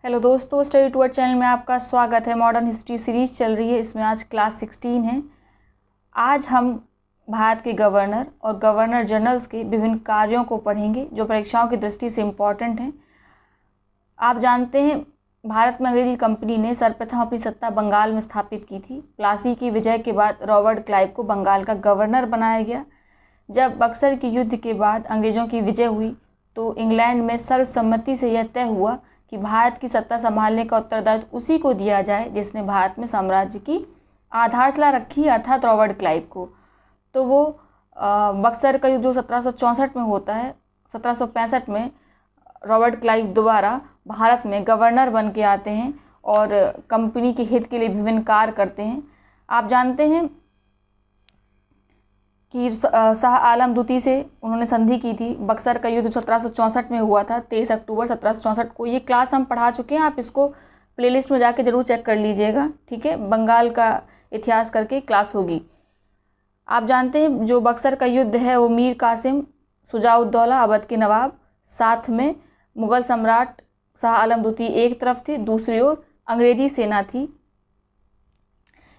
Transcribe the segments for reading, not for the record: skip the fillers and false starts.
Hello दोस्तों, study tour channel में आपका स्वागत है। मॉडर्न हिस्ट्री सीरीज चल रही है, इसमें आज क्लास 16 है। आज हम भारत के गवर्नर और गवर्नर जनरल्स के विभिन्न कार्यों को पढ़ेंगे जो परीक्षाओं की दृष्टि से इम्पॉर्टेंट हैं। आप जानते हैं, भारत में अंग्रेजी कंपनी ने सर्वप्रथम अपनी सत्ता बंगाल में स्थापित की थी। प्लासी की विजय के बाद रॉबर्ट क्लाइव को बंगाल का गवर्नर बनाया गया। जब बक्सर के युद्ध के बाद अंग्रेज़ों की विजय हुई तो इंग्लैंड में सर्वसम्मति से यह तय हुआ कि भारत की सत्ता संभालने का उत्तरदायित्व उसी को दिया जाए जिसने भारत में साम्राज्य की आधारशिला रखी, अर्थात रॉबर्ट क्लाइव को। तो वो बक्सर का युद्ध जो 1764 में होता है, 1765 में रॉबर्ट क्लाइव दोबारा भारत में गवर्नर बन के आते हैं और कंपनी के हित के लिए विभिन्न कार्य करते हैं। आप जानते हैं कि शाह आलम द्वितीय से उन्होंने संधि की थी। बक्सर का युद्ध 1764 में हुआ था, 23 अक्टूबर 1764 को। ये क्लास हम पढ़ा चुके हैं, आप इसको प्लेलिस्ट में जाके ज़रूर चेक कर लीजिएगा, ठीक है। बंगाल का इतिहास करके क्लास होगी। आप जानते हैं जो बक्सर का युद्ध है वो मीर कासिम, शुजाउद्दौला अवध के नवाब, साथ में मुग़ल सम्राट शाह आलम द्वितीय एक तरफ थे, दूसरी ओर अंग्रेजी सेना थी।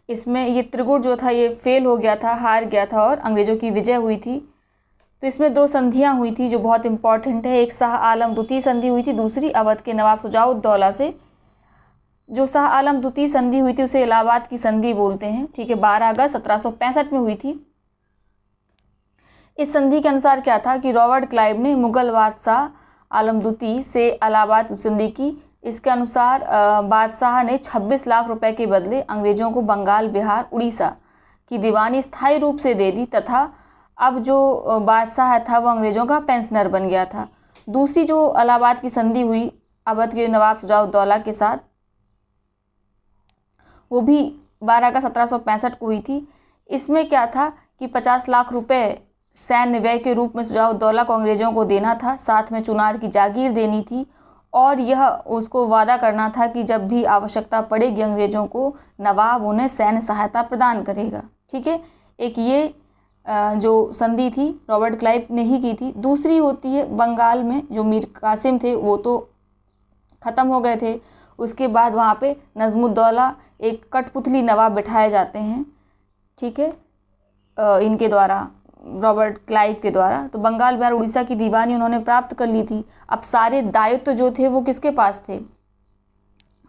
इसमें ये त्रिगुट जो था ये फेल हो गया था, हार गया था और अंग्रेज़ों की विजय हुई थी। तो इसमें दो संधियां हुई थी जो बहुत इंपॉर्टेंट है। एक शाह आलम द्वितीय संधि हुई थी, दूसरी अवध के नवाब शुजाउद्दौला से। जो शाह आलम द्वितीय संधि हुई थी उसे इलाहाबाद की संधि बोलते हैं, ठीक है। 12 अगस्त 1765 में हुई थी। इस संधि के अनुसार क्या था कि रॉबर्ट क्लाइव ने मुग़ल बादशाह आलम द्वितीय से इलाहाबाद संधि की। इसके अनुसार बादशाह ने 26 लाख रुपए के बदले अंग्रेज़ों को बंगाल, बिहार, उड़ीसा की दीवानी स्थायी रूप से दे दी तथा अब जो बादशाह था वो अंग्रेज़ों का पेंशनर बन गया था। दूसरी जो इलाहाबाद की संधि हुई अवध के नवाब शुजाउद्दौला के साथ, वो भी 12 अगस्त 1765 को हुई थी। इसमें क्या था कि 50 लाख रुपए सैन्य व्यय के रूप में शुजाउद्दौला को अंग्रेज़ों को देना था, साथ में चुनार की जागीर देनी थी और यह उसको वादा करना था कि जब भी आवश्यकता पड़ेगी अंग्रेज़ों को नवाब उन्हें सैन्य सहायता प्रदान करेगा, ठीक है। एक ये जो संधि थी रॉबर्ट क्लाइव ने ही की थी। दूसरी होती है बंगाल में, जो मीर कासिम थे वो तो ख़त्म हो गए थे। उसके बाद वहाँ पे नजमुद्दौला एक कठपुतली नवाब बिठाए जाते हैं, ठीक है, इनके द्वारा, रॉबर्ट क्लाइव के द्वारा। तो बंगाल, बिहार, उड़ीसा की दीवानी उन्होंने प्राप्त कर ली थी। अब सारे दायित्व जो थे वो किसके पास थे?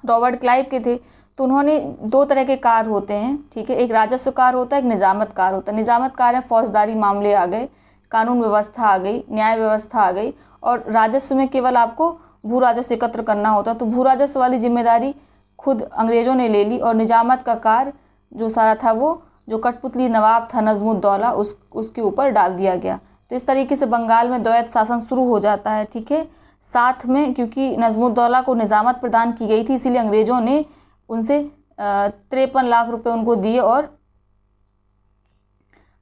रॉबर्ट क्लाइव के थे। तो उन्होंने दो तरह के कार्य होते हैं, ठीक है। एक राजस्व कार्य होता है, एक निजामत कार्य होता है। निजामत कार्य में फौजदारी मामले आ गए, कानून व्यवस्था आ गई, न्याय व्यवस्था आ गई, और राजस्व में केवल आपको भू राजस्व एकत्र करना होता। तो भू राजस्व वाली जिम्मेदारी खुद अंग्रेज़ों ने ले ली और निजामत का कार्य जो सारा था वो जो कठपुतली नवाब था नजमुद्दौला उसके ऊपर डाल दिया गया। तो इस तरीके से बंगाल में द्वैत शासन शुरू हो जाता है, ठीक है। साथ में क्योंकि नजमुद्दौला को निजामत प्रदान की गई थी इसीलिए अंग्रेज़ों ने उनसे 53 लाख रुपए उनको दिए और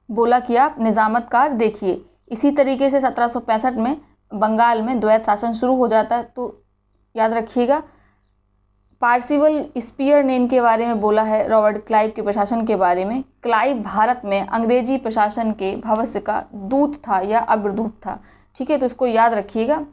बोला कि आप निजामत कार्य देखिए। इसी तरीके से 1765 में बंगाल में द्वैत शासन शुरू हो जाता है। तो याद रखिएगा, पार्सिवल स्पीयर ने इनके बारे में बोला है, रॉबर्ट क्लाइव के प्रशासन के बारे में। क्लाइव भारत में अंग्रेजी प्रशासन के भविष्य का दूत था या अग्रदूत था, ठीक है। तो इसको याद रखिएगा।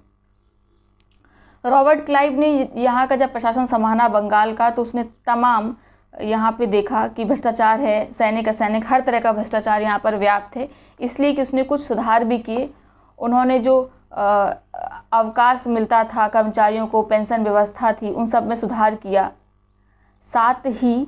रॉबर्ट क्लाइव ने यहाँ का जब प्रशासन संभाला बंगाल का, तो उसने तमाम यहाँ पे देखा कि भ्रष्टाचार है, सैनिक असैनिक हर तरह का भ्रष्टाचार यहाँ पर व्याप्त है, इसलिए कि उसने कुछ सुधार भी किए। उन्होंने जो अवकाश मिलता था कर्मचारियों को, पेंशन व्यवस्था थी, उन सब में सुधार किया। साथ ही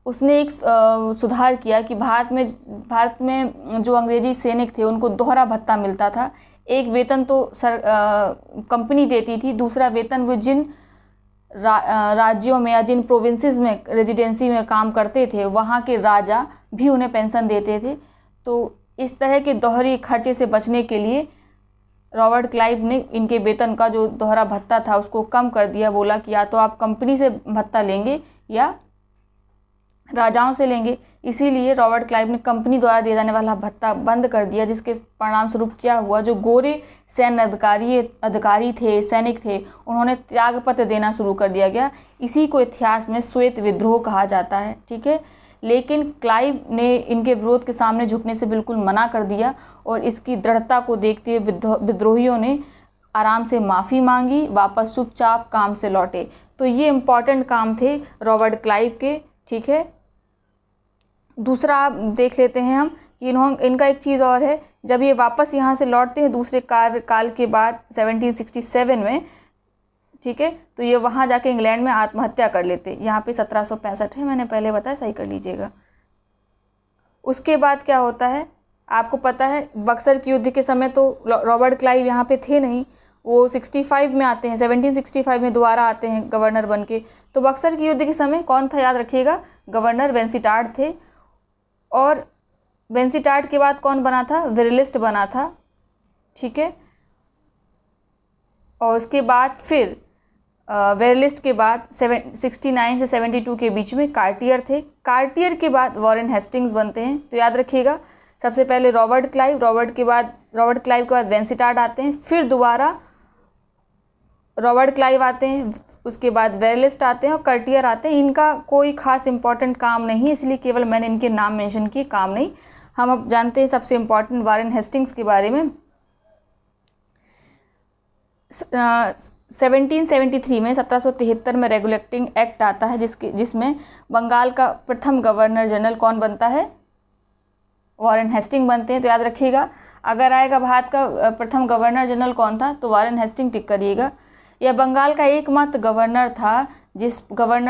उसने एक सुधार किया कि भारत में जो अंग्रेजी सैनिक थे उनको दोहरा भत्ता मिलता था। एक वेतन तो कंपनी देती थी, दूसरा वेतन वो जिन राज्यों में या जिन प्रोविंसेस में रेजिडेंसी में काम करते थे वहाँ के राजा भी उन्हें पेंशन देते थे। तो इस तरह के दोहरे खर्चे से बचने के लिए रॉबर्ट क्लाइव ने इनके वेतन का जो दोहरा भत्ता था उसको कम कर दिया। बोला कि या तो आप कंपनी से भत्ता लेंगे या राजाओं से लेंगे। इसीलिए रॉबर्ट क्लाइव ने कंपनी द्वारा दिया जाने वाला भत्ता बंद कर दिया, जिसके परिणाम स्वरूप क्या हुआ, जो गोरे सैन्य अधिकारी थे, सैनिक थे, उन्होंने त्यागपत्र देना शुरू कर दिया गया। इसी को इतिहास में श्वेत विद्रोह कहा जाता है, ठीक है। लेकिन क्लाइव ने इनके विरोध के सामने झुकने से बिल्कुल मना कर दिया और इसकी दृढ़ता को देखते हुए विद्रोहियों ने आराम से माफ़ी मांगी, वापस चुपचाप काम से लौटे। तो ये इम्पॉर्टेंट काम थे रॉबर्ट क्लाइव के, ठीक है। दूसरा आप देख लेते हैं हम कि इनका एक चीज़ और है, जब ये वापस यहाँ से लौटते हैं दूसरे कार्यकाल के बाद 1767 में, ठीक है, तो ये वहाँ जाके इंग्लैंड में आत्महत्या कर लेते। यहाँ पे 1765 है, मैंने पहले बताया, सही कर लीजिएगा। उसके बाद क्या होता है आपको पता है, बक्सर के युद्ध के समय तो रॉबर्ट क्लाइव यहाँ पे थे नहीं, वो 65 में आते हैं, 1765 में दोबारा आते हैं गवर्नर बन के। तो बक्सर के युद्ध के समय कौन था याद रखिएगा, गवर्नर वेंसीटार्ड थे। और वेंसीटार्ड के बाद कौन बना था, विरलिस्ट बना था, ठीक है। और उसके बाद फिर वेरलिस्ट के बाद 69 से 72 के बीच में कार्टियर थे। कार्टियर के बाद वॉरेन हेस्टिंग्स बनते हैं। तो याद रखिएगा, सबसे पहले रॉबर्ट क्लाइव के बाद वेंसीटार्ड आते हैं, फिर दोबारा रॉबर्ट क्लाइव आते हैं, उसके बाद वेरलिस्ट आते हैं और कार्टियर आते हैं। इनका कोई खास इंपॉर्टेंट काम नहीं है, इसलिए केवल मैंने इनके नाम मेंशन किए, काम नहीं। हम अब जानते हैं सबसे इम्पॉर्टेंट वॉरेन हेस्टिंग्स के बारे में। 1773 में 1773 में रेगुलेटिंग एक्ट आता है, जिसमें बंगाल का प्रथम गवर्नर जनरल कौन बनता है, वॉरेन हेस्टिंग बनते हैं। तो याद रखिएगा, अगर आएगा भारत का प्रथम गवर्नर जनरल कौन था, तो वॉरेन हेस्टिंग टिक करिएगा। यह बंगाल का एकमात्र गवर्नर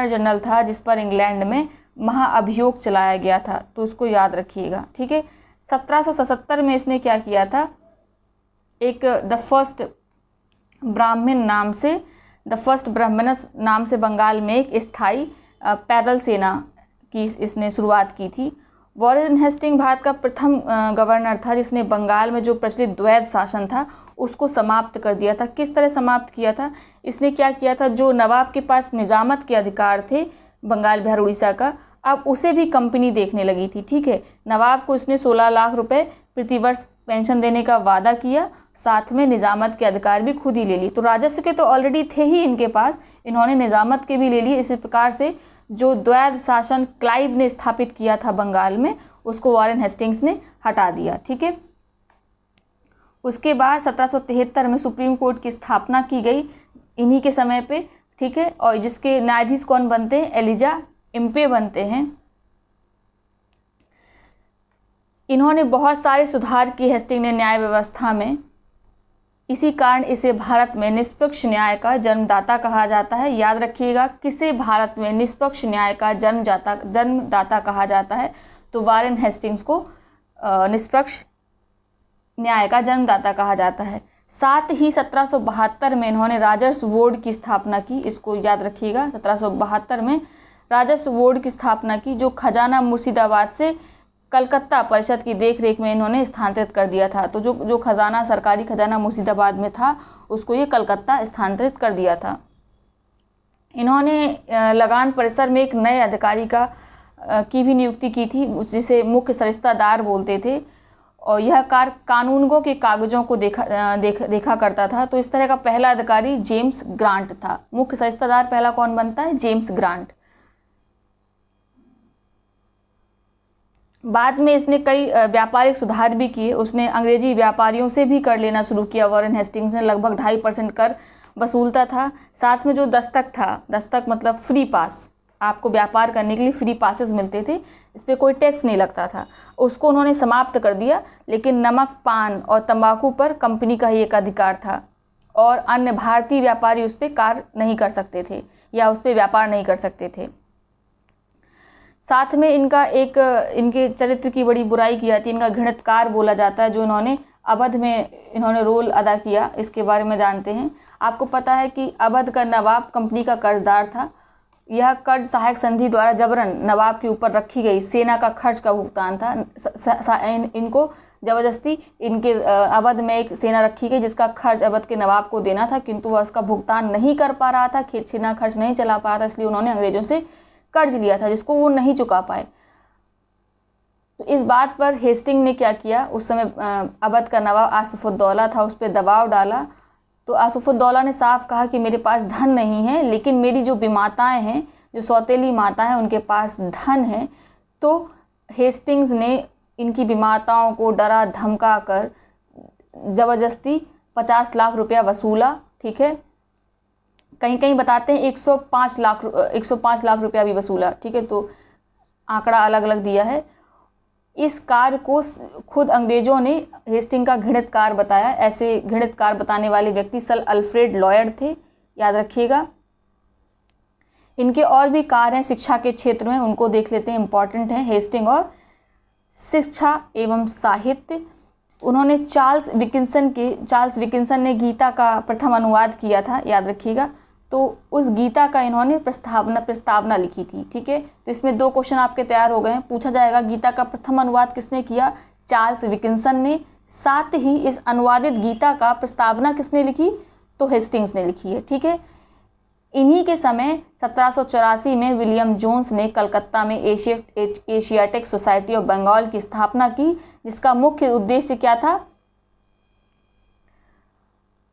जनरल था जिस पर इंग्लैंड में महाअभियोग चलाया गया था, तो उसको याद रखिएगा, ठीक है। 1777 में इसने क्या किया था, एक द फर्स्ट ब्राह्मणस नाम से बंगाल में एक स्थायी पैदल सेना की इसने शुरुआत की थी। वॉरेन हेस्टिंग भारत का प्रथम गवर्नर था जिसने बंगाल में जो प्रचलित द्वैध शासन था उसको समाप्त कर दिया था। किस तरह समाप्त किया था, इसने क्या किया था, जो नवाब के पास निजामत के अधिकार थे बंगाल, बिहार, उड़ीसा का, अब उसे भी कंपनी देखने लगी थी, ठीक है। नवाब को इसने 16 लाख रुपए प्रतिवर्ष पेंशन देने का वादा किया, साथ में निजामत के अधिकार भी खुद ही ले ली। तो राजस्व के तो ऑलरेडी थे ही इनके पास, इन्होंने निजामत के भी ले लिए। इसी प्रकार से जो द्वैध शासन क्लाइव ने स्थापित किया था बंगाल में, उसको वॉरेन हेस्टिंग्स ने हटा दिया, ठीक है। उसके बाद 1773 में सुप्रीम कोर्ट की स्थापना की गई इन्हीं के समय पे, ठीक है। और जिसके न्यायाधीश कौन बनते हैं, एलिजा इम्पे बनते हैं। इन्होंने बहुत सारे सुधार किए हेस्टिंग ने न्याय व्यवस्था में, इसी कारण इसे भारत में निष्पक्ष न्याय का जन्मदाता कहा जाता है। याद रखिएगा, किसे भारत में निष्पक्ष न्याय का जन्मदाता कहा जाता है, तो वॉरेन हेस्टिंग्स को निष्पक्ष न्याय का जन्मदाता कहा जाता है। साथ ही 1772 में इन्होंने राजस्व बोर्ड की स्थापना की, इसको याद रखिएगा, 1772 में राजस्व बोर्ड की स्थापना की, जो खजाना मुर्शिदाबाद से कलकत्ता परिषद की देखरेख में इन्होंने स्थानांतरित कर दिया था। तो जो खजाना, सरकारी खजाना मुर्शिदाबाद में था, उसको ये कलकत्ता स्थानांतरित कर दिया था। इन्होंने लगान परिसर में एक नए अधिकारी की भी नियुक्ति की थी, जिसे मुख्य सरिस्तादार बोलते थे, और यह कार्य कानूनगों के कागजों को देखा करता था। तो इस तरह का पहला अधिकारी जेम्स ग्रांट था। मुख्य सरिस्तादार पहला कौन बनता है, जेम्स ग्रांट। बाद में इसने कई व्यापारिक सुधार भी किए। उसने अंग्रेजी व्यापारियों से भी कर लेना शुरू किया। वॉरेन हेस्टिंग्स ने लगभग 2.5% कर वसूलता था। साथ में जो दस्तक था, दस्तक मतलब फ्री पास, आपको व्यापार करने के लिए फ्री पासेस मिलते थे, इस पर कोई टैक्स नहीं लगता था, उसको उन्होंने समाप्त कर दिया। लेकिन नमक, पान और तंबाकू पर कंपनी का ही एक अधिकार था और अन्य भारतीय व्यापारी उस पर कार्य नहीं कर सकते थे या उस पर व्यापार नहीं कर सकते थे। साथ में इनके चरित्र की बड़ी बुराई की जाती है, इनका घृणितकार बोला जाता है। जो इन्होंने अवध में रोल अदा किया, इसके बारे में जानते हैं। आपको पता है कि अवध का नवाब कंपनी का कर्जदार था। यह कर्ज सहायक संधि द्वारा जबरन नवाब के ऊपर रखी गई सेना का खर्च का भुगतान था। इनको ज़बरदस्ती इनके अवध में एक सेना रखी गई जिसका खर्च अवध के नवाब को देना था, किंतु वह उसका भुगतान नहीं कर पा रहा था, सेना खर्च नहीं चला पा रहा था, इसलिए उन्होंने अंग्रेजों से कर्ज लिया था जिसको वो नहीं चुका पाए। तो इस बात पर हेस्टिंग ने क्या किया, उस समय अवध का नवाब आसिफुद्दौला था, उस पर दबाव डाला। तो आसिफुद्दौला ने साफ कहा कि मेरे पास धन नहीं है, लेकिन मेरी जो बीमाताएं हैं, जो सौतेली माता हैं, उनके पास धन है। तो हेस्टिंग्स ने इनकी बीमाताओं को डरा धमका कर ज़बरदस्ती 50 लाख रुपया वसूला, ठीक है। कहीं कहीं बताते हैं 105 लाख रुपया भी वसूला, ठीक है। तो आंकड़ा अलग अलग दिया है। इस कार्य को खुद अंग्रेजों ने हेस्टिंग का घृणित कार्य बताया। ऐसे घृणित कार्य बताने वाले व्यक्ति सर अल्फ्रेड लॉयड थे, याद रखिएगा। इनके और भी कार्य हैं शिक्षा के क्षेत्र में, उनको देख लेते हैं, इंपॉर्टेंट हैं। हेस्टिंग और शिक्षा एवं साहित्य। उन्होंने चार्ल्स विकिंसन ने गीता का प्रथम अनुवाद किया था, याद रखिएगा। तो उस गीता का इन्होंने प्रस्तावना लिखी थी, ठीक है। तो इसमें 2 क्वेश्चन आपके तैयार हो गए हैं। पूछा जाएगा गीता का प्रथम अनुवाद किसने किया? चार्ल्स विकिंसन ने। साथ ही इस अनुवादित गीता का प्रस्तावना किसने लिखी? तो हेस्टिंग्स ने लिखी है, ठीक है। इन्हीं के समय 1784 में विलियम जोन्स ने कलकत्ता में एशियाटिक सोसाइटी ऑफ बंगाल की स्थापना की, जिसका मुख्य उद्देश्य क्या था?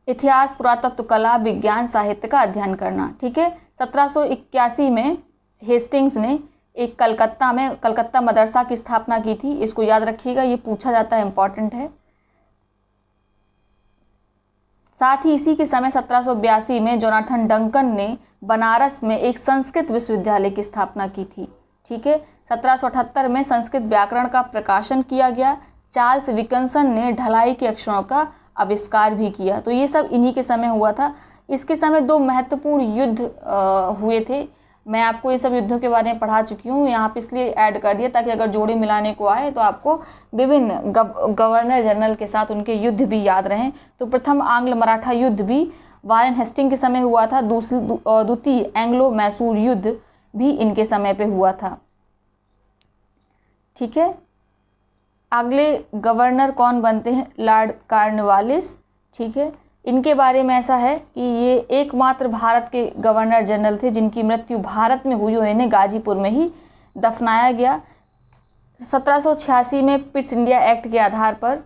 इतिहास, पुरातत्व, कला, विज्ञान, साहित्य का अध्ययन करना, ठीक है। 1781 में हेस्टिंग्स ने एक कलकत्ता मदरसा की स्थापना की थी। इसको याद रखिएगा, ये पूछा जाता है, इंपॉर्टेंट है। साथ ही इसी के समय 1782 में जोनाथन डंकन ने बनारस में एक संस्कृत विश्वविद्यालय की स्थापना की थी, ठीक है। 1778 में संस्कृत व्याकरण का प्रकाशन किया गया। चार्ल्स विकिंसन ने ढलाई के अक्षरों का आविष्कार भी किया। तो ये सब इन्हीं के समय हुआ था। इसके समय 2 महत्वपूर्ण युद्ध हुए थे। मैं आपको ये सब युद्धों के बारे में पढ़ा चुकी हूँ, यहाँ पे इसलिए ऐड कर दिया ताकि अगर जोड़े मिलाने को आए तो आपको विभिन्न गवर्नर जनरल के साथ उनके युद्ध भी याद रहें। तो प्रथम आंग्ल मराठा युद्ध भी वारेन हेस्टिंग के समय हुआ था। द्वितीय एंग्लो मैसूर युद्ध भी इनके समय पे हुआ था, ठीक है। अगले गवर्नर कौन बनते हैं? लॉर्ड कॉर्नवालिस, ठीक है। इनके बारे में ऐसा है कि ये एकमात्र भारत के गवर्नर जनरल थे जिनकी मृत्यु भारत में हुई और इन्हें गाजीपुर में ही दफनाया गया। 1786 में पिट्स इंडिया एक्ट के आधार पर,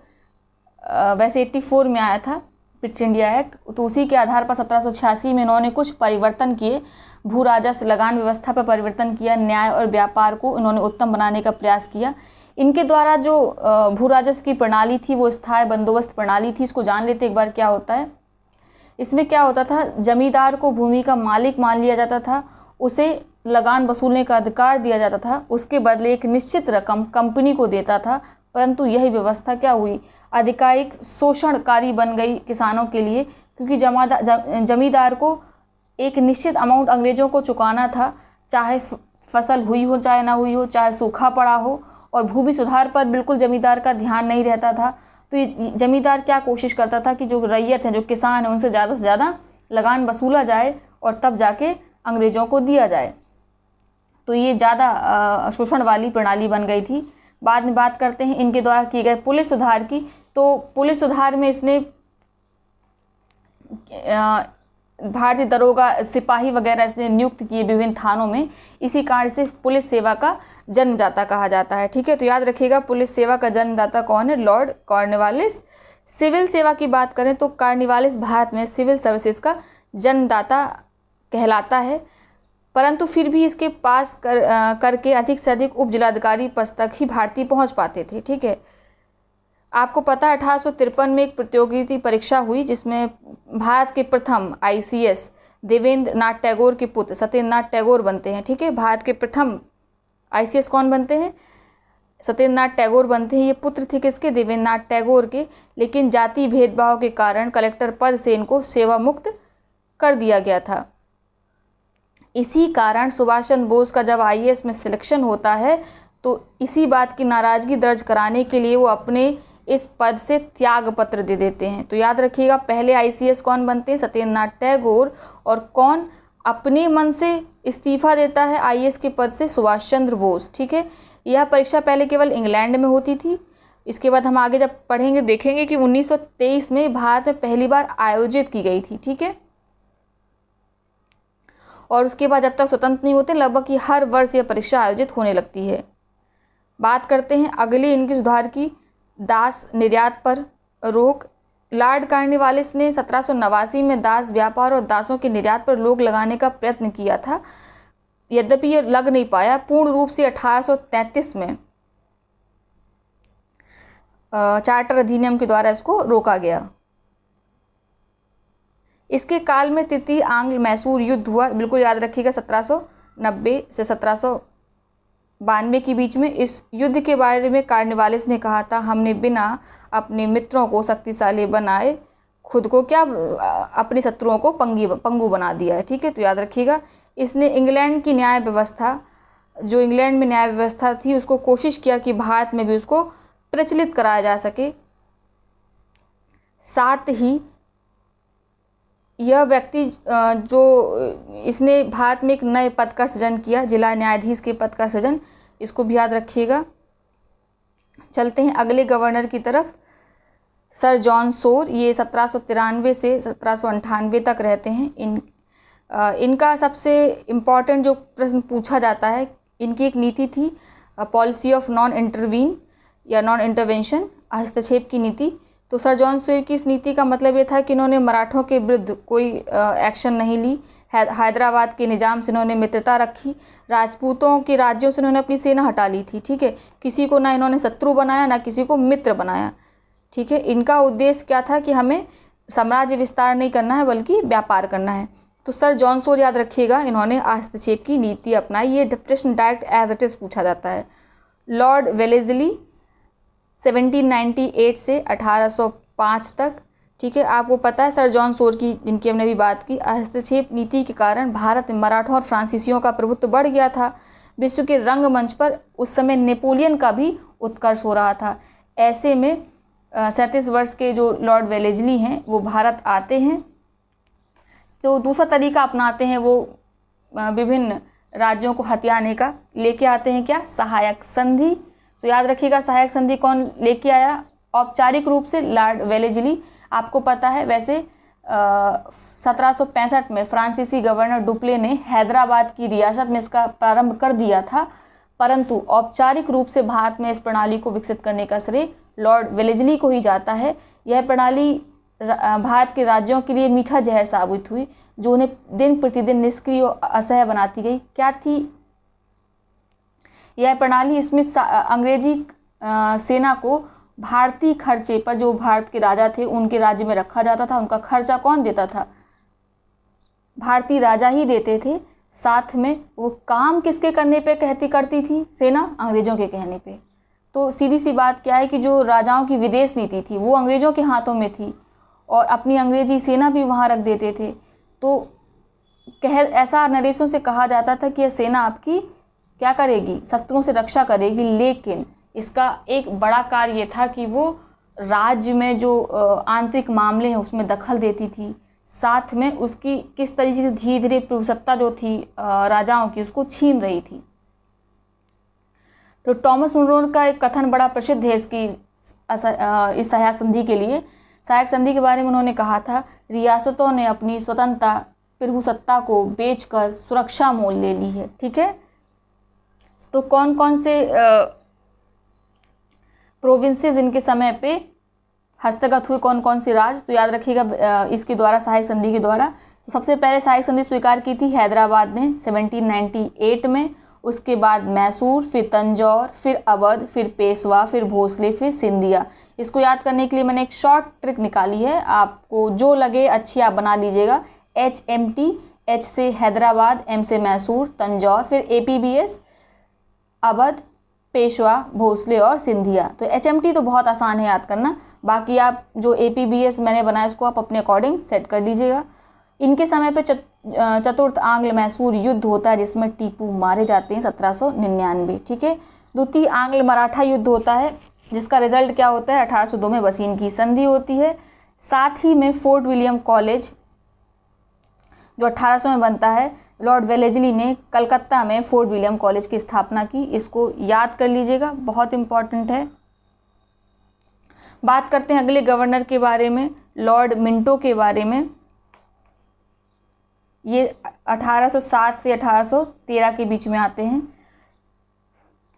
वैसे 84 में आया था पिट्स इंडिया एक्ट, तो उसी के आधार पर 1786 में इन्होंने कुछ परिवर्तन किए। भू राजस्व लगान व्यवस्था पर परिवर्तन किया। न्याय और व्यापार को इन्होंने उत्तम बनाने का प्रयास किया। इनके द्वारा जो भू राजस्व की प्रणाली थी वो स्थायी बंदोबस्त प्रणाली थी। इसको जान लेते एक बार क्या होता है। इसमें क्या होता था, जमींदार को भूमि का मालिक मान लिया जाता था, उसे लगान वसूलने का अधिकार दिया जाता था, उसके बदले एक निश्चित रकम कंपनी को देता था। परंतु यही व्यवस्था क्या हुई, आधिकारिक शोषणकारी बन गई किसानों के लिए, क्योंकि जमींदार को एक निश्चित अमाउंट अंग्रेजों को चुकाना था, चाहे फसल हुई हो चाहे ना हुई हो, चाहे सूखा पड़ा हो। और भूमि सुधार पर बिल्कुल जमींदार का ध्यान नहीं रहता था। तो ये जमींदार क्या कोशिश करता था कि जो रैयत है, जो किसान है, उनसे ज़्यादा से ज़्यादा लगान वसूला जाए और तब जाके अंग्रेज़ों को दिया जाए। तो ये ज़्यादा शोषण वाली प्रणाली बन गई थी। बाद में बात करते हैं इनके द्वारा किए गए पुलिस सुधार की। तो पुलिस सुधार में इसने भारतीय दरोगा, सिपाही वगैरह इसने नियुक्त किए विभिन्न थानों में। इसी कारण से पुलिस सेवा का जन्मदाता कहा जाता है, ठीक है। तो याद रखिएगा पुलिस सेवा का जन्मदाता कौन है? Lord Cornwallis. सिविल सेवा की बात करें तो कॉर्नवालिस भारत में सिविल सर्विसेज का जन्मदाता कहलाता है, परंतु फिर भी इसके पास करके अधिक से अधिक उप जिलाधिकारी पद तक ही भारतीय पहुँच पाते थे, ठीक है। आपको पता है 1853 में एक प्रतियोगिता परीक्षा हुई जिसमें भारत के प्रथम ICS देवेंद्र नाथ टैगोर के पुत्र सत्येंद्र नाथ टैगोर बनते हैं, ठीक है। भारत के प्रथम ICS कौन बनते हैं? सत्येंद्र नाथ टैगोर बनते हैं। ये पुत्र थे किसके? देवेंद्र नाथ टैगोर के। लेकिन जाति भेदभाव के कारण कलेक्टर पद से इनको सेवा मुक्त कर दिया गया था। इसी कारण सुभाष चंद्र बोस का जब IAS में सिलेक्शन होता है तो इसी बात की नाराज़गी दर्ज कराने के लिए वो अपने इस पद से त्याग पत्र दे देते हैं। तो याद रखिएगा पहले ICS कौन बनते हैं? सत्येंद्र नाथ टैगोर। और कौन अपने मन से इस्तीफा देता है IAS के पद से? सुभाष चंद्र बोस, ठीक है। यह परीक्षा पहले केवल इंग्लैंड में होती थी। इसके बाद हम आगे जब पढ़ेंगे देखेंगे कि 1923 में भारत में पहली बार आयोजित की गई थी, ठीक है। और उसके बाद जब तक स्वतंत्र नहीं होते लगभग हर वर्ष यह परीक्षा आयोजित होने लगती है। बात करते हैं अगली इनकी सुधार की, दास निर्यात पर रोक। लॉर्ड कॉर्नवालिस ने 1789 में दास व्यापार और दासों के निर्यात पर रोक लगाने का प्रयत्न किया था, यद्यपि यह लग नहीं पाया। पूर्ण रूप से 1833 में चार्टर अधिनियम के द्वारा इसको रोका गया। इसके काल में तृतीय आंग्ल मैसूर युद्ध हुआ, बिल्कुल याद रखिएगा, 1790 से 1792 के बीच में। इस युद्ध के बारे में कार्नवालिस ने कहा था, हमने बिना अपने मित्रों को शक्तिशाली बनाए खुद को क्या अपने शत्रुओं को पंगु बना दिया है। ठीक है, तो याद रखिएगा। इसने इंग्लैंड की न्याय व्यवस्था, जो इंग्लैंड में न्याय व्यवस्था थी, उसको कोशिश किया कि भारत में भी उसको प्रचलित कराया जा सके। साथ ही यह व्यक्ति जो इसने भारत में एक नए पद का सृजन किया, जिला न्यायाधीश के पद का सृजन, इसको भी याद रखिएगा। चलते हैं अगले गवर्नर की तरफ, सर जॉन सोर। ये 1793 से 1798 तक रहते हैं। इनका सबसे इम्पॉर्टेंट जो प्रश्न पूछा जाता है, इनकी एक नीति थी पॉलिसी ऑफ नॉन इंटरवीन या नॉन इंटरवेंशन, हस्तक्षेप की नीति। तो सर जॉन सोर की इस नीति का मतलब ये था कि इन्होंने मराठों के विरुद्ध कोई एक्शन नहीं ली। हैदराबाद के निज़ाम से इन्होंने मित्रता रखी। राजपूतों के राज्यों से इन्होंने अपनी सेना हटा ली थी। ठीक है, किसी को ना इन्होंने शत्रु बनाया, ना किसी को मित्र बनाया। ठीक है, इनका उद्देश्य क्या था कि हमें साम्राज्य विस्तार नहीं करना है बल्कि व्यापार करना है। तो सर जॉन सोर याद रखिएगा, इन्होंने हस्तक्षेप की नीति अपनाई। ये प्रश्न डायरेक्ट एज इट इज़ पूछा जाता है। लॉर्ड वेलेस्ली 1798 से 1805 तक। ठीक है, आपको पता है सर जॉन सोर की, जिनकी हमने भी बात की, हस्तक्षेप नीति के कारण भारत में मराठों और फ्रांसीसियों का प्रभुत्व बढ़ गया था। विश्व के रंगमंच पर उस समय नेपोलियन का भी उत्कर्ष हो रहा था। ऐसे में 37 वर्ष के जो लॉर्ड वेलेस्ली हैं वो भारत आते हैं, तो दूसरा तरीका अपनाते हैं। वो विभिन्न राज्यों को हथियाने का लेके आते हैं, क्या, सहायक संधि। तो याद रखिएगा, सहायक संधि कौन लेके आया? औपचारिक रूप से लॉर्ड वेलेस्ली। आपको पता है वैसे 1765 में फ्रांसीसी गवर्नर डुप्ले ने हैदराबाद की रियासत में इसका प्रारंभ कर दिया था, परंतु औपचारिक रूप से भारत में इस प्रणाली को विकसित करने का श्रेय लॉर्ड वेलेस्ली को ही जाता है। यह प्रणाली भारत के राज्यों के लिए मीठा जहर साबित हुई, जो उन्हें दिन प्रतिदिन निष्क्रिय और असह्य बनाती गई। क्या थी यह प्रणाली? इसमें अंग्रेजी सेना को भारतीय खर्चे पर, जो भारत के राजा थे उनके राज्य में रखा जाता था। उनका खर्चा कौन देता था? भारतीय राजा ही देते थे। साथ में वो काम किसके करने पे करती थी सेना? अंग्रेजों के कहने पे। तो सीधी सी बात क्या है कि जो राजाओं की विदेश नीति थी वो अंग्रेजों के हाथों में थी, और अपनी अंग्रेजी सेना भी वहाँ रख देते थे। तो ऐसा नरेशों से कहा जाता था कि यह सेना आपकी क्या करेगी? शत्रुओं से रक्षा करेगी, लेकिन इसका एक बड़ा कार्य ये था कि वो राज्य में जो आंतरिक मामले हैं उसमें दखल देती थी। साथ में उसकी किस तरीके से धीरे धीरे प्रभुसत्ता जो थी राजाओं की, उसको छीन रही थी। तो टॉमस मुनरो का एक कथन बड़ा प्रसिद्ध है इसकी इस सहायक संधि के लिए। सहायक संधि के बारे में उन्होंने कहा था, रियासतों ने अपनी स्वतंत्रता प्रभुसत्ता को बेचकर सुरक्षा मोल ले ली है। ठीक है, तो कौन कौन से प्रोविंसेस इनके समय पे हस्तगत हुए, कौन कौन से राज? तो याद रखिएगा इसके द्वारा, सहायक संधि के द्वारा। तो सबसे पहले सहायक संधि स्वीकार की थी हैदराबाद ने 1798 में। उसके बाद मैसूर, फिर तंजौर, फिर अवध, फिर पेशवा, फिर भोसले, फिर सिंधिया। इसको याद करने के लिए मैंने एक शॉर्ट ट्रिक निकाली है, आपको जो लगे अच्छी आप बना लीजिएगा। HMT, H से हैदराबाद, M से मैसूर, तंजौर, फिर APBS, अवध, पेशवा, भोसले और सिंधिया। तो HMT तो बहुत आसान है याद करना, बाकी आप जो APBS मैंने बनाया इसको आप अपने अकॉर्डिंग सेट कर लीजिएगा। इनके समय पे चतुर्थ आंग्ल मैसूर युद्ध होता है, जिसमें टीपू मारे जाते हैं 1799। ठीक है, द्वितीय आंग्ल मराठा युद्ध होता है, जिसका रिजल्ट क्या होता है? 1802 में बसीन की संधि होती है। साथ ही में फोर्ट विलियम कॉलेज जो 1800 में बनता है, लॉर्ड वेलेस्ली ने कलकत्ता में फोर्ट विलियम कॉलेज की स्थापना की। इसको याद कर लीजिएगा, बहुत इंपॉर्टेंट है। बात करते हैं अगले गवर्नर के बारे में, लॉर्ड मिंटो के बारे में। ये 1807 से 1813 के बीच में आते हैं।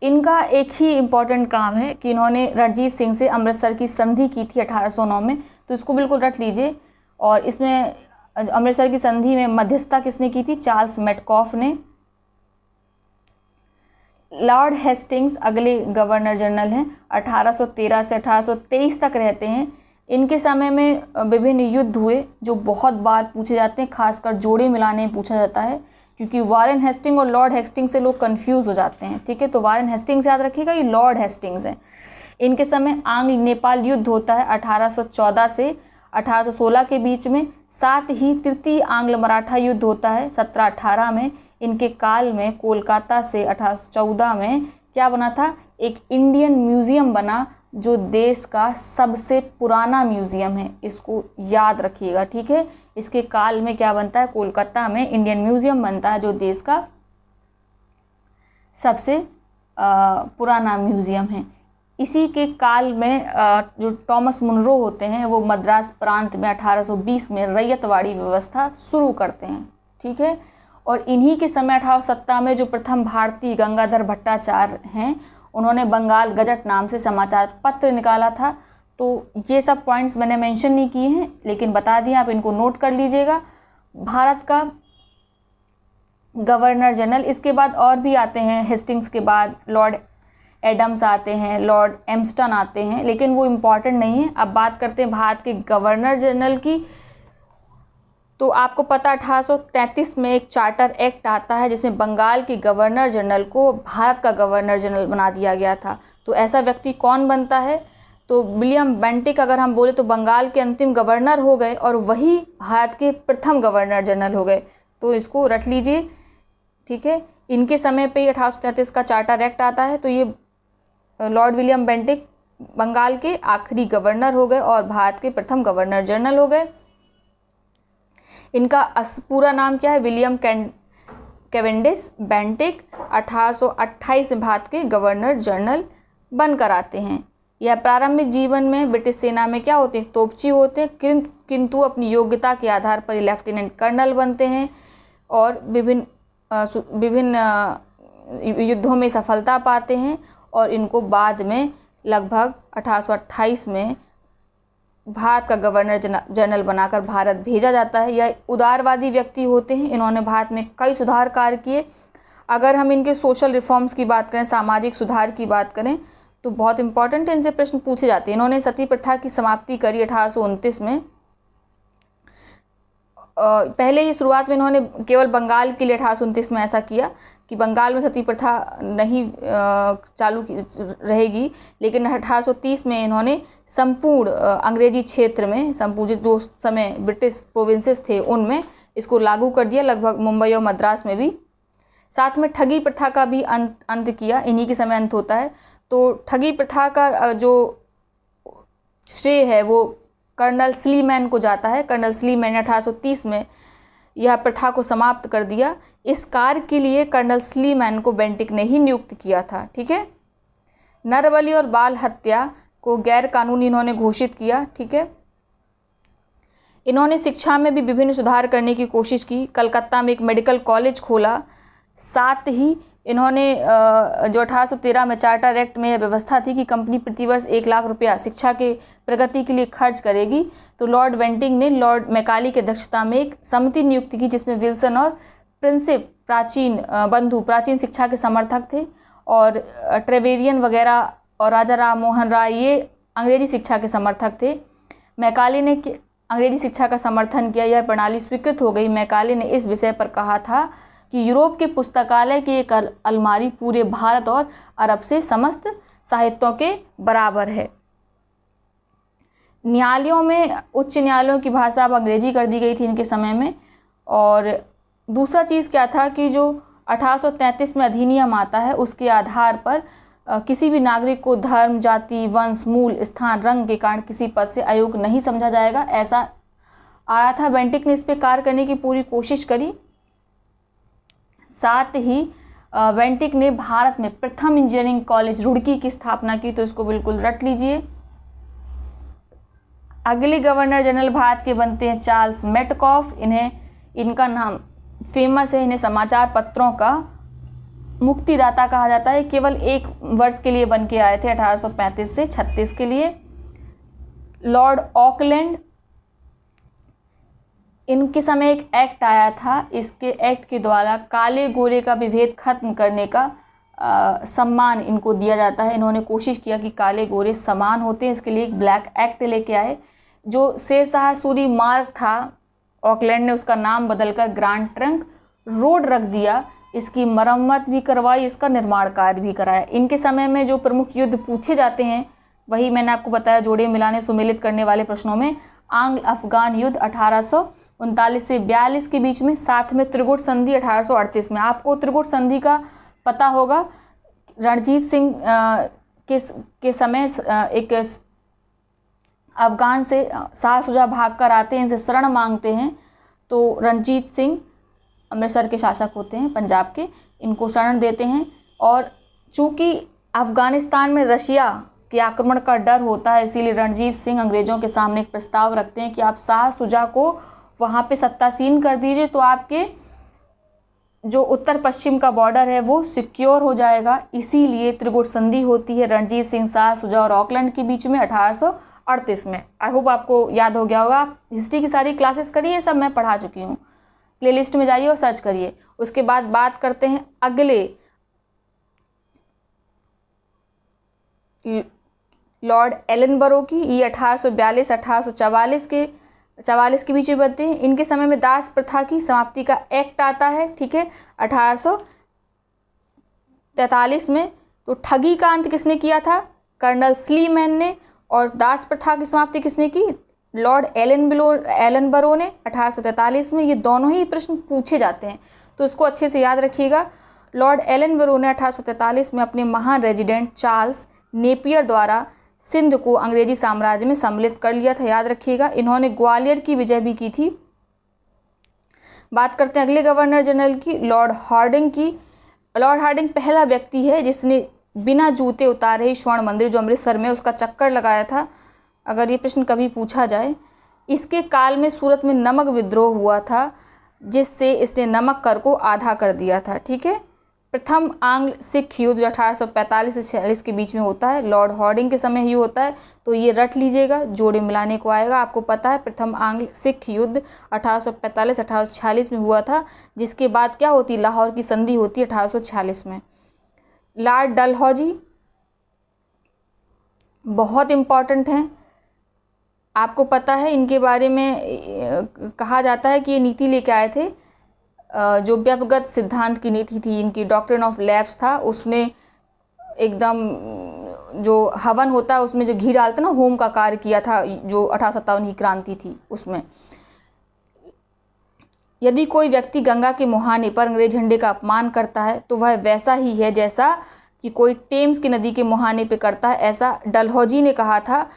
इनका एक ही इम्पॉर्टेंट काम है कि इन्होंने रणजीत सिंह से अमृतसर की संधि की थी 1809 में, तो इसको बिल्कुल रट लीजिए। और इसमें अमृतसर की संधि में मध्यस्थता किसने की थी? चार्ल्स मेटकॉफ ने। लॉर्ड हेस्टिंग्स अगले गवर्नर जनरल हैं, 1813 से 1823 तक रहते हैं। इनके समय में विभिन्न युद्ध हुए जो बहुत बार पूछे जाते हैं, खासकर जोड़े मिलाने में पूछा जाता है, क्योंकि वारेन हेस्टिंग और लॉर्ड हेस्टिंग से लोग कंफ्यूज हो जाते हैं। ठीक है, तो वारेन हेस्टिंग्स याद रखिएगा, ये लॉर्ड हेस्टिंग्स हैं। इनके समय आंग्ल नेपाल युद्ध होता है 1814 से 1816 के बीच में। साथ ही तृतीय आंग्ल मराठा युद्ध होता है 1718 में। इनके काल में कोलकाता से 1814 में क्या बना था, एक इंडियन म्यूज़ियम बना, जो देश का सबसे पुराना म्यूज़ियम है, इसको याद रखिएगा। ठीक है, इसके काल में क्या बनता है, कोलकाता में इंडियन म्यूज़ियम बनता है, जो देश का सबसे पुराना म्यूज़ियम है। इसी के काल में जो टॉमस मुनरो होते हैं, वो मद्रास प्रांत में 1820 में रैयतवाड़ी व्यवस्था शुरू करते हैं। ठीक है, और इन्हीं के समय 1870 में जो प्रथम भारतीय गंगाधर भट्टाचार्य हैं, उन्होंने बंगाल गजट नाम से समाचार पत्र निकाला था। तो ये सब पॉइंट्स मैंने मेंशन नहीं किए हैं, लेकिन बता दिए, आप इनको नोट कर लीजिएगा। भारत का गवर्नर जनरल, इसके बाद और भी आते हैं, हेस्टिंग्स के बाद लॉर्ड एडम्स आते हैं, लॉर्ड एम्स्टन आते हैं, लेकिन वो इम्पॉर्टेंट नहीं है। अब बात करते हैं भारत के गवर्नर जनरल की। तो आपको पता 1833 में एक चार्टर एक्ट आता है, जिसमें बंगाल के गवर्नर जनरल को भारत का गवर्नर जनरल बना दिया गया था। तो ऐसा व्यक्ति कौन बनता है, तो विलियम बेंटिक अगर हम बोले तो बंगाल के अंतिम गवर्नर हो गए, और वही भारत के प्रथम गवर्नर जनरल हो गए। तो इसको रट लीजिए। ठीक है, इनके समय पे 1833 का चार्टर एक्ट आता है। तो ये लॉर्ड विलियम बेंटिक बंगाल के आखिरी गवर्नर हो गए और भारत के प्रथम गवर्नर जनरल हो गए। इनका पूरा नाम क्या है, विलियम कैवेंडिश बेंटिक 1828 में भारत के गवर्नर जनरल बनकर आते हैं। यह प्रारंभिक जीवन में ब्रिटिश सेना में क्या होते हैं, तोपची होते हैं, किंतु अपनी योग्यता के आधार पर लेफ्टिनेंट कर्नल बनते हैं और विभिन्न युद्धों में सफलता पाते हैं। और इनको बाद में लगभग 1828 में भारत का गवर्नर जनरल बनाकर भारत भेजा जाता है। यह उदारवादी व्यक्ति होते हैं, इन्होंने भारत में कई सुधार कार्य किए। अगर हम इनके सोशल रिफॉर्म्स की बात करें, सामाजिक सुधार की बात करें, तो बहुत इंपॉर्टेंट है, इनसे प्रश्न पूछे जाते हैं। इन्होंने सती प्रथा की समाप्ति करी 1829 में। पहले ये शुरुआत में इन्होंने केवल बंगाल के लिए 1829 में ऐसा किया कि बंगाल में सती प्रथा नहीं चालू रहेगी, लेकिन 1830 में इन्होंने संपूर्ण अंग्रेजी क्षेत्र में, संपूर्ण जो समय ब्रिटिश प्रोविंसेस थे उनमें इसको लागू कर दिया, लगभग मुंबई और मद्रास में भी। साथ में ठगी प्रथा का भी अंत किया, इन्हीं के समय अंत होता है। तो ठगी प्रथा का जो श्रेय है वो कर्नल स्लीमैन को जाता है। कर्नल स्लीमैन ने 1830 में यह प्रथा को समाप्त कर दिया। इस कार्य के लिए कर्नल स्लीमैन को बेंटिक ने ही नियुक्त किया था। ठीक है, नरबली और बाल हत्या को गैर कानूनी इन्होंने घोषित किया। ठीक है, इन्होंने शिक्षा में भी विभिन्न सुधार करने की कोशिश की। कलकत्ता में एक मेडिकल कॉलेज खोला। साथ ही इन्होंने जो 1813 में चार्टर एक्ट में यह व्यवस्था थी कि कंपनी प्रतिवर्ष 1 लाख रुपया शिक्षा के प्रगति के लिए खर्च करेगी, तो लॉर्ड बेंटिक ने लॉर्ड मैकाले की अध्यक्षता में एक समिति नियुक्त की, जिसमें विल्सन और प्रिंसिप प्राचीन शिक्षा के समर्थक थे, और ट्रेवेरियन वगैरह और राजा राम मोहन राय ये अंग्रेजी शिक्षा के समर्थक थे। मैकाले ने अंग्रेजी शिक्षा का समर्थन किया, यह प्रणाली स्वीकृत हो गई। मैकाले ने इस विषय पर कहा था कि यूरोप के पुस्तकालय की एक अलमारी पूरे भारत और अरब से समस्त साहित्यों के बराबर है। न्यायालयों में, उच्च न्यायालयों की भाषा अब अंग्रेजी कर दी गई थी इनके समय में। और दूसरा चीज़ क्या था कि जो 1833 में अधिनियम आता है, उसके आधार पर किसी भी नागरिक को धर्म, जाति, वंश, मूल स्थान, रंग के कारण किसी पद से अयोग्य नहीं समझा जाएगा, ऐसा आया था। बेंटिक ने इस पर कार्य करने की पूरी कोशिश करी। साथ ही बेंटिक ने भारत में प्रथम इंजीनियरिंग कॉलेज रुड़की की स्थापना की, तो इसको बिल्कुल रट लीजिए। अगले गवर्नर जनरल भारत के बनते हैं चार्ल्स मेटकॉफ। इनका नाम फेमस है, इन्हें समाचार पत्रों का मुक्तिदाता कहा जाता है। केवल 1 वर्ष के लिए बन के आए थे, 1835 से 36 के लिए। लॉर्ड ऑकलैंड, इनके समय एक एक्ट आया था, इसके एक्ट के द्वारा काले गोरे का विभेद खत्म करने का सम्मान इनको दिया जाता है। इन्होंने कोशिश किया कि काले गोरे समान होते हैं, इसके लिए एक ब्लैक एक्ट लेके आए। जो शेरशाह सूरी मार्ग था, ऑकलैंड ने उसका नाम बदलकर ग्रैंड ट्रंक रोड रख दिया। इसकी मरम्मत भी करवाई, इसका निर्माण कार्य भी कराया। इनके समय में जो प्रमुख युद्ध पूछे जाते हैं वही मैंने आपको बताया, जोड़े मिलाने सुमेलित करने वाले प्रश्नों में आंग्ल अफगान युद्ध 1839 से 42 के बीच में, साथ में त्रिगुट संधि 1838 में। आपको त्रिगुट संधि का पता होगा, रणजीत सिंह के समय एक अफगान से शाह शुजा भाग कर आते हैं, इनसे शरण मांगते हैं, तो रणजीत सिंह अमृतसर के शासक होते हैं पंजाब के, इनको शरण देते हैं। और चूंकि अफगानिस्तान में रशिया के आक्रमण का डर होता है, इसीलिए रणजीत सिंह अंग्रेज़ों के सामने एक प्रस्ताव रखते हैं कि आप शाह शुजा को वहाँ पे सत्तासीन कर दीजिए, तो आपके जो उत्तर पश्चिम का बॉर्डर है वो सिक्योर हो जाएगा। इसीलिए त्रिगुट संधि होती है रणजीत सिंह, शाह शुजा और ऑकलैंड के बीच में 1838 में। आई होप आपको याद हो गया होगा। आप हिस्ट्री की सारी क्लासेस करिए, सब मैं पढ़ा चुकी हूँ। प्लेलिस्ट में जाइए और सर्च करिए। उसके बाद बात करते हैं अगले लॉर्ड एलनबरो की। ये 1842-1844 के बीच में बनते हैं। इनके समय में दास प्रथा की समाप्ति का एक्ट आता है, ठीक है, 1843 में। तो ठगी का अंत किसने किया था? कर्नल स्लीमैन ने। और दास प्रथा की समाप्ति किसने की? लॉर्ड एलनबरो ने 1843 में। ये दोनों ही प्रश्न पूछे जाते हैं, तो इसको अच्छे से याद रखिएगा। लॉर्ड एलनबरो ने 1843 में अपने महान रेजिडेंट चार्ल्स नेपियर द्वारा सिंध को अंग्रेजी साम्राज्य में सम्मिलित कर लिया था, याद रखिएगा। इन्होंने ग्वालियर की विजय भी की थी। बात करते हैं अगले गवर्नर जनरल की, लॉर्ड हार्डिंग की। लॉर्ड हार्डिंग पहला व्यक्ति है जिसने बिना जूते उतारे ही स्वर्ण मंदिर जो अमृतसर में, उसका चक्कर लगाया था, अगर ये प्रश्न कभी पूछा जाए। इसके काल में सूरत में नमक विद्रोह हुआ था, जिससे इसने नमक कर को आधा कर दिया था, ठीक है। प्रथम आंग्ल सिख युद्ध जो 1845 से 46 के बीच में होता है, लॉर्ड हार्डिंग के समय ही होता है, तो ये रट लीजिएगा, जोड़े मिलाने को आएगा। आपको पता है प्रथम आंग्ल सिख युद्ध 1845-1846 में हुआ था, जिसके बाद क्या होती, लाहौर की संधि होती है 1846 में। लॉर्ड डलहौजी बहुत इम्पॉर्टेंट हैं, आपको पता है इनके बारे में कहा जाता है कि ये नीति लेके आए थे, जो व्यक्तिगत सिद्धांत की नीति थी इनकी, डॉक्ट्रिन ऑफ लैप्स था, उसने एकदम जो हवन होता है उसमें जो घी डालते ना, होम का कार्य किया था, जो 1857 की क्रांति थी उसमें। यदि कोई व्यक्ति गंगा के मुहाने पर अंग्रेज झंडे का अपमान करता है तो वह वैसा ही है जैसा कि कोई टेम्स की नदी के मुहाने पे करता है, ऐसा डलहौजी ने कहा था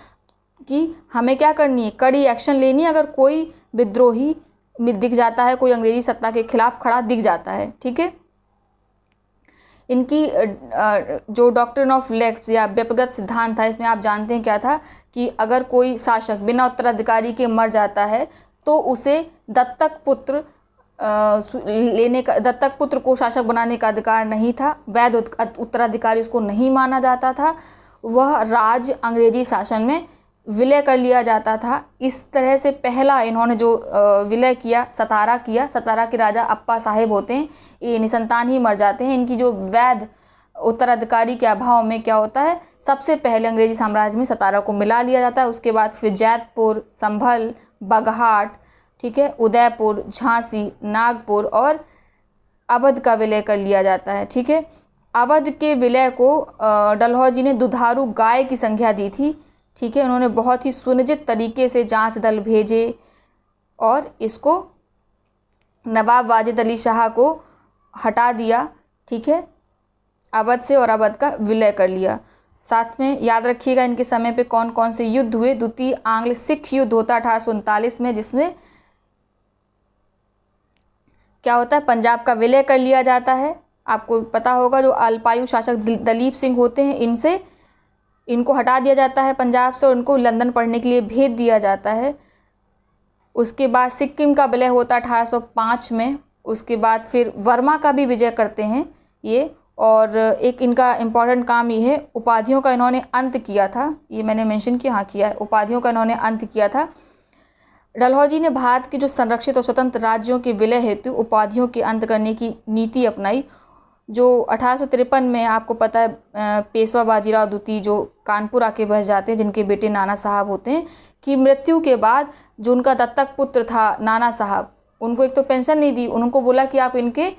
कि हमें क्या करनी है, कड़ी एक्शन लेनी है अगर कोई विद्रोही दिख जाता है, कोई अंग्रेजी सत्ता के खिलाफ खड़ा दिख जाता है, ठीक है। इनकी जो डॉक्ट्रिन ऑफ लैप्स या व्यक्तिगत सिद्धांत था, इसमें आप जानते हैं क्या था कि अगर कोई शासक बिना उत्तराधिकारी के मर जाता है तो उसे दत्तक पुत्र को शासक बनाने का अधिकार नहीं था, वैध उत्तराधिकारी उसको नहीं माना जाता था, वह राज अंग्रेजी शासन में विलय कर लिया जाता था। इस तरह से पहला इन्होंने जो विलय किया, सतारा किया। सतारा के राजा अप्पा साहेब होते हैं, ये निसंतान ही मर जाते हैं। इनकी जो वैध उत्तराधिकारी के अभाव में क्या होता है, सबसे पहले अंग्रेजी साम्राज्य में सतारा को मिला लिया जाता है। उसके बाद फिर जैतपुर, संभल, बगहाट, ठीक है, उदयपुर, झांसी, नागपुर और अवध का विलय कर लिया जाता है, ठीक है। अवध के विलय को डलहौजी ने दुधारू गाय की संख्या दी थी, ठीक है। उन्होंने बहुत ही सुनिश्चित तरीके से जांच दल भेजे और इसको नवाब वाजिद अली शाह को हटा दिया, ठीक है, अवध से, और अवध का विलय कर लिया। साथ में याद रखिएगा इनके समय पे कौन कौन से युद्ध हुए। द्वितीय आंग्ल सिख युद्ध होता 1839 में, जिसमें क्या होता है, पंजाब का विलय कर लिया जाता है। आपको पता होगा जो अल्पायु शासक दलीप सिंह होते हैं, इनको हटा दिया जाता है पंजाब से और उनको लंदन पढ़ने के लिए भेज दिया जाता है। उसके बाद सिक्किम का विलय होता 1805 में। उसके बाद फिर वर्मा का भी विजय करते हैं ये। और एक इनका इम्पॉर्टेंट काम ये है, उपाधियों का इन्होंने अंत किया था, ये मैंने मेंशन किया, हाँ किया है, उपाधियों का इन्होंने अंत किया था। डलहौजी ने भारत के जो संरक्षित और स्वतंत्र राज्यों के विलय हेतु उपाधियों के अंत करने की नीति अपनाई। जो 1853 में आपको पता है पेशवा बाजीराव द्वितीय जो कानपुर आके बस जाते हैं, जिनके बेटे नाना साहब होते हैं, की मृत्यु के बाद जो उनका दत्तक पुत्र था नाना साहब, उनको एक तो पेंशन नहीं दी, उनको बोला कि आप इनके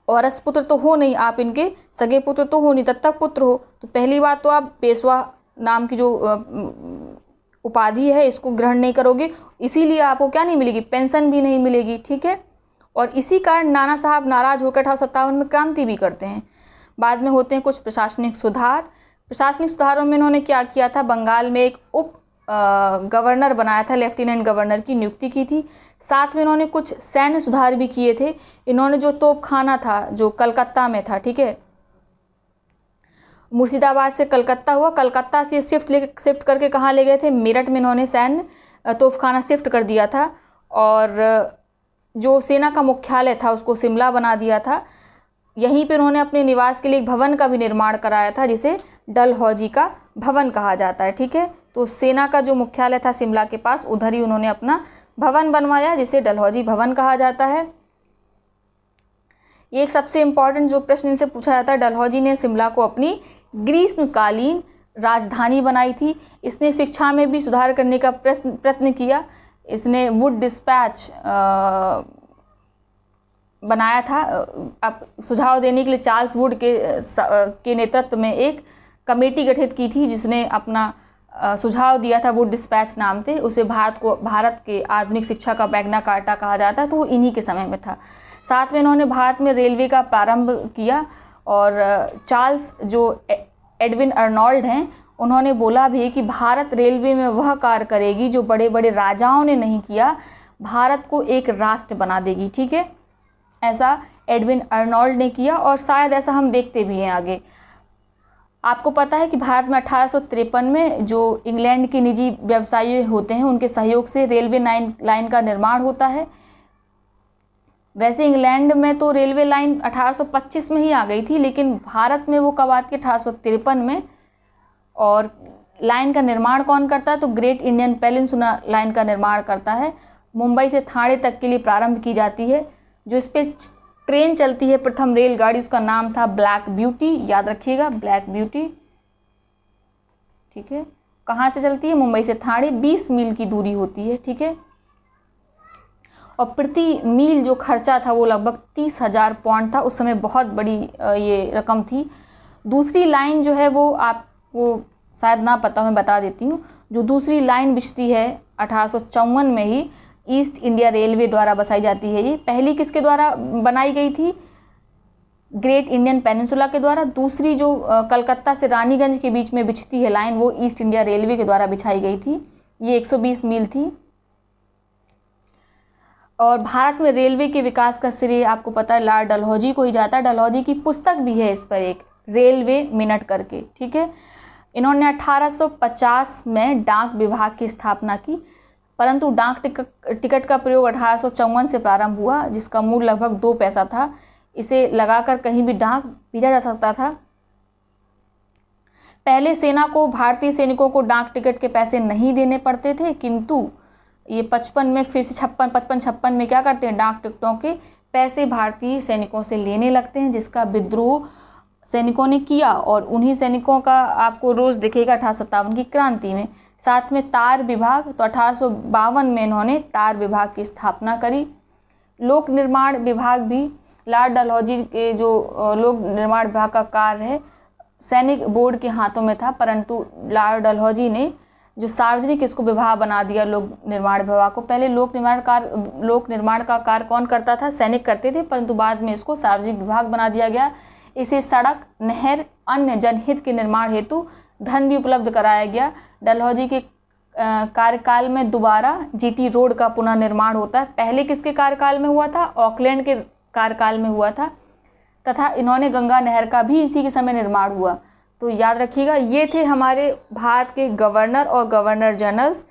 औरस पुत्र तो हो नहीं, आप इनके सगे पुत्र तो हो नहीं, दत्तक पुत्र हो, तो पहली बात तो आप पेशवा नाम की जो उपाधि है इसको ग्रहण नहीं करोगे, इसीलिए आपको क्या नहीं मिलेगी, पेंशन भी नहीं मिलेगी। ठीक है, और इसी कारण नाना साहब नाराज होकर 1857 में क्रांति भी करते हैं। बाद में होते हैं कुछ प्रशासनिक सुधार। प्रशासनिक सुधारों में इन्होंने क्या किया था, बंगाल में एक उप गवर्नर बनाया था, लेफ्टिनेंट गवर्नर की नियुक्ति की थी। साथ में इन्होंने कुछ सैन्य सुधार भी किए थे। इन्होंने जो तोपखाना था जो कलकत्ता में था, ठीक है, मुर्शिदाबाद से कलकत्ता हुआ, कलकत्ता से शिफ्ट करके कहाँ ले गए थे, मेरठ में इन्होंने सैन्य तोपखाना शिफ्ट कर दिया था। और जो सेना का मुख्यालय था उसको शिमला बना दिया था। यहीं पर उन्होंने अपने निवास के लिए एक भवन का भी निर्माण कराया था, जिसे डलहौजी का भवन कहा जाता है। ठीक है, तो सेना का जो मुख्यालय था शिमला के पास, उधर ही उन्होंने अपना भवन बनवाया, जिसे डलहौजी भवन कहा जाता है। ये एक सबसे इम्पॉर्टेंट जो प्रश्न इनसे पूछा जाता है, डलहौजी ने शिमला को अपनी ग्रीष्मकालीन राजधानी बनाई थी। इसने शिक्षा में भी सुधार करने का प्रयत्न किया। इसने वुड डिस्पैच बनाया था। अब सुझाव देने के लिए चार्ल्स वुड के नेतृत्व में एक कमेटी गठित की थी, जिसने अपना सुझाव दिया था, वुड डिस्पैच नाम थे। उसे भारत के आधुनिक शिक्षा का मैग्ना कार्टा कहा जाता है, तो वो इन्हीं के समय में था। साथ में इन्होंने भारत में रेलवे का प्रारंभ किया। और चार्ल्स जो एडविन अर्नोल्ड हैं, उन्होंने बोला भी कि भारत रेलवे में वह कार्य करेगी जो बड़े बड़े राजाओं ने नहीं किया, भारत को एक राष्ट्र बना देगी। ठीक है, ऐसा एडविन अर्नोल्ड ने किया और शायद ऐसा हम देखते भी हैं आगे। आपको पता है कि भारत में 1853 में जो इंग्लैंड के निजी व्यवसायी होते हैं, उनके सहयोग से रेलवे लाइन का निर्माण होता है। वैसे इंग्लैंड में तो रेलवे लाइन 1825 में ही आ गई थी, लेकिन भारत में वो कब आती है, 1853 में। और लाइन का निर्माण कौन करता है, तो ग्रेट इंडियन पेनिनसुला लाइन का निर्माण करता है। मुंबई से ठाणे तक के लिए प्रारंभ की जाती है। जो इस पर ट्रेन चलती है, प्रथम रेलगाड़ी, उसका नाम था ब्लैक ब्यूटी, याद रखिएगा, ब्लैक ब्यूटी। ठीक है, कहाँ से चलती है, मुंबई से ठाणे, 20 मील की दूरी होती है। ठीक है, और प्रति मील जो खर्चा था वो लगभग 30,000 पाउंड था। उस समय बहुत बड़ी ये रकम थी। दूसरी लाइन जो है वो आपको शायद ना पता, मैं बता देती हूँ। जो दूसरी लाइन बिछती है 1854 में ही, ईस्ट इंडिया रेलवे द्वारा बसाई जाती है। ये पहली किसके द्वारा बनाई गई थी, ग्रेट इंडियन पेनिनसुला के द्वारा। दूसरी जो कलकत्ता से रानीगंज के बीच में बिछती है लाइन, वो ईस्ट इंडिया रेलवे के द्वारा बिछाई गई थी। ये 120 मील थी। और भारत में रेलवे के विकास का श्रेय आपको पता है लॉर्ड डलहौजी को ही जाता है। डलहौजी की पुस्तक भी है इस पर, एक रेलवे मिनट करके। ठीक है, इन्होंने 1850 में डाक विभाग की स्थापना की, परंतु डाक टिकट का प्रयोग 1854 से प्रारंभ हुआ, जिसका मूल्य लगभग 2 पैसा था। इसे लगाकर कहीं भी डाक भेजा जा सकता था। पहले सेना को, भारतीय सैनिकों को डाक टिकट के पैसे नहीं देने पड़ते थे, किंतु ये 55 में फिर से 56 में क्या करते हैं, डाक टिकटों के पैसे भारतीय सैनिकों से लेने लगते हैं, जिसका विद्रोह सैनिकों ने किया। और उन्हीं सैनिकों का आपको रोज़ दिखेगा 1857 की क्रांति में। साथ में तार विभाग, तो 1852 में इन्होंने तार विभाग की स्थापना करी। लोक निर्माण विभाग भी लॉर्ड डलहौजी के जो लोक निर्माण विभाग का कार्य है सैनिक बोर्ड के हाथों में था, परंतु लॉर्ड डलहौजी ने जो सार्वजनिक इसको विभाग बना दिया लोक निर्माण विभाग को। पहले लोक निर्माण का कार्य कौन करता था, सैनिक करते थे, परंतु बाद में इसको सार्वजनिक विभाग बना दिया गया। इसे सड़क, नहर, अन्य जनहित के निर्माण हेतु धन भी उपलब्ध कराया गया। डलहौजी के कार्यकाल में दोबारा जीटी रोड का पुनः निर्माण होता है। पहले किसके कार्यकाल में हुआ था, ऑकलैंड के कार्यकाल में हुआ था। तथा इन्होंने गंगा नहर का भी इसी के समय निर्माण हुआ। तो याद रखिएगा, ये थे हमारे भारत के गवर्नर और गवर्नर जनरल्स।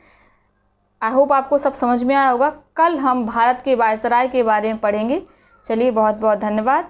आई होप आपको सब समझ में आया होगा। कल हम भारत के वायसराय के बारे में पढ़ेंगे। चलिए, बहुत बहुत धन्यवाद।